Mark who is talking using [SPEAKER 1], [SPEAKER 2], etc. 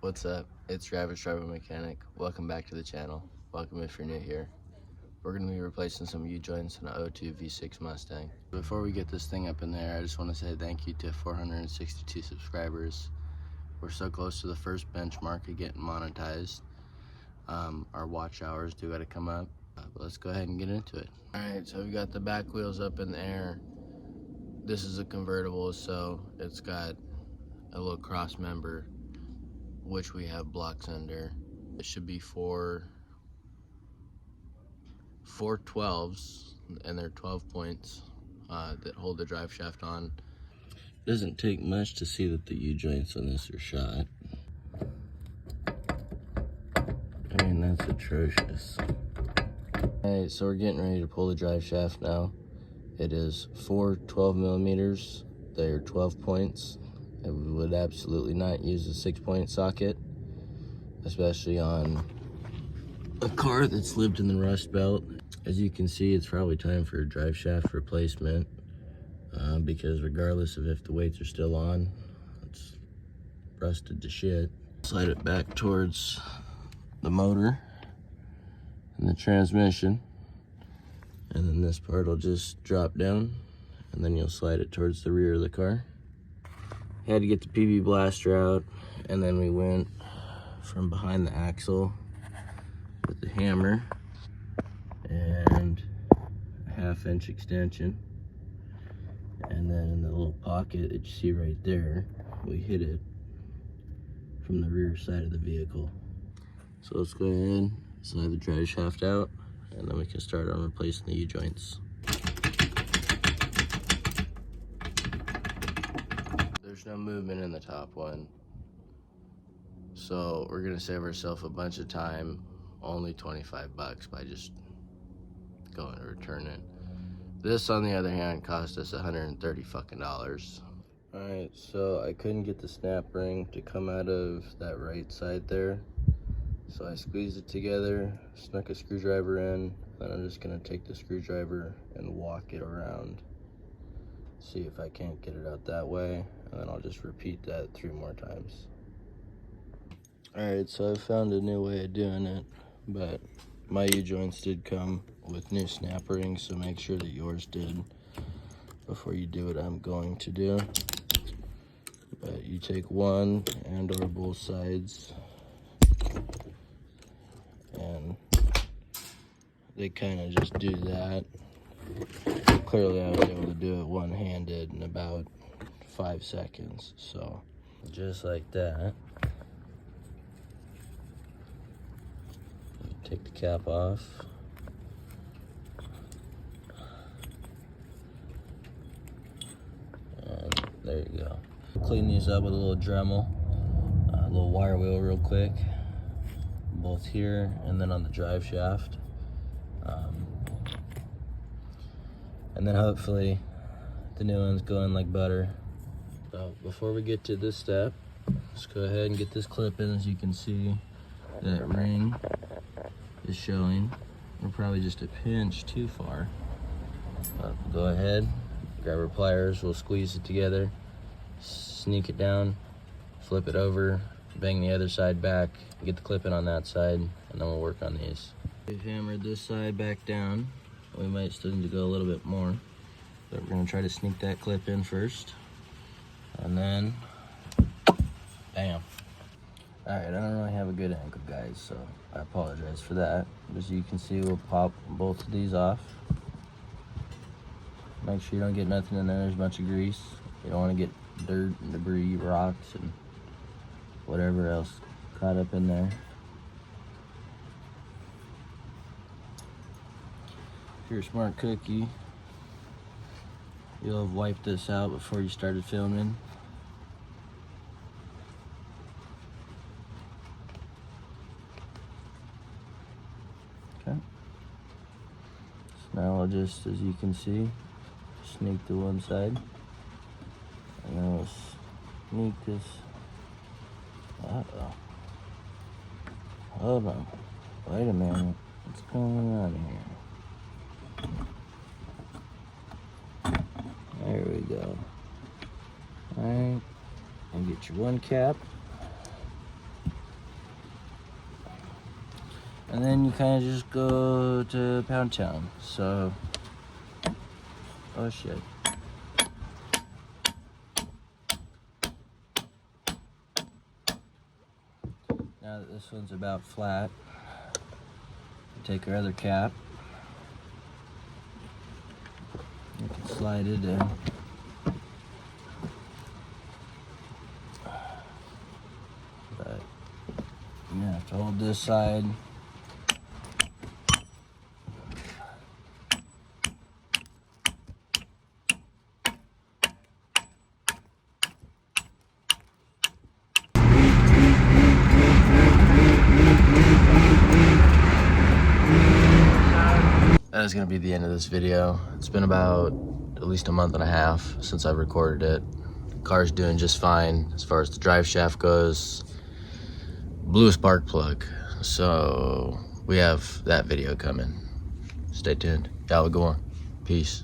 [SPEAKER 1] What's up? It's Travis, Driver Mechanic. Welcome back to the channel. Welcome if you're new here. We're going to be replacing some U-joints in an 02 V6 Mustang. Before we get this thing up in there, I just want to say thank you to 462 subscribers. We're so close to the first benchmark of getting monetized. Our watch hours do got to come up, but let's go ahead and get into it. Alright, so we've got the back wheels up in the air. This is a convertible, so it's got a little cross member, which we have blocks under. It should be four 12s, and they're 12 points that hold the drive shaft on. Doesn't take much to see that the U-joints on this are shot. I mean, that's atrocious. Alright, so we're getting ready to pull the drive shaft now. It is 4 12 millimeters. They're 12 points. I would absolutely not use a 6-point socket, especially on a car that's lived in the rust belt. As you can see, it's probably time for a drive shaft replacement because regardless of if the weights are still on, it's rusted to shit. Slide it back towards the motor and the transmission, and then this part will just drop down, and then you'll slide it towards the rear of the car. Had to get the PB blaster out, and then we went from behind the axle with the hammer and a 1/2-inch extension, and then in the little pocket that you see right there, we hit it from the rear side of the vehicle. So let's go ahead, slide the drive shaft out, and then we can start on replacing the U-joints. There's no movement in the top one, so we're gonna save ourselves a bunch of time, only 25 bucks by just going to return it. This, on the other hand, cost us $130 fucking. Alright, so I couldn't get the snap ring to come out of that right side there, so I squeezed it together, snuck a screwdriver in, and I'm just gonna take the screwdriver and walk it around, see if I can't get it out that way, and then I'll just repeat that 3 more times. Alright, so I found a new way of doing it, but my U-joints did come with new snap rings, so make sure that yours did before you do what I'm going to do. But you take one and or both sides, and they kind of just do that. Clearly I was able to do it one-handed in about 5 seconds, so just like that. Take the cap off. And there you go. Clean these up with a little Dremel, a little wire wheel real quick, both here and then on the drive shaft. And then hopefully the new ones go in like butter. So before we get to this step, let's go ahead and get this clip in. As you can see, that ring is showing. We're probably just a pinch too far. But go ahead, grab our pliers, we'll squeeze it together, sneak it down, flip it over, bang the other side back, get the clip in on that side, and then we'll work on these. We've hammered this side back down. We might still need to go a little bit more, but we're gonna try to sneak that clip in first, and then bam. All right, I don't really have a good angle, guys, so I apologize for that. As you can see, we'll pop both of these off. Make sure you don't get nothing in there. There's a bunch of grease. You don't want to get dirt and debris, rocks, and whatever else caught up in there. If you're a smart cookie, you'll have wiped this out before you started filming. Okay. So now I'll just, as you can see, sneak to one side, and then we'll sneak this. Uh-oh. Hold on. Wait a minute. What's going on here? There we go. Alright. And get your one cap. And then you kind of just go to Pound Town. So, oh shit. Now that this one's about flat, take our other cap. You can slide it in. But you have to hold this side. That is going to be the end of this video. It's been about at least a month and a half since I've recorded it. The car's doing just fine as far as the drive shaft goes. Blew a spark plug, so we have that video coming. Stay tuned. Y'all go on. Peace.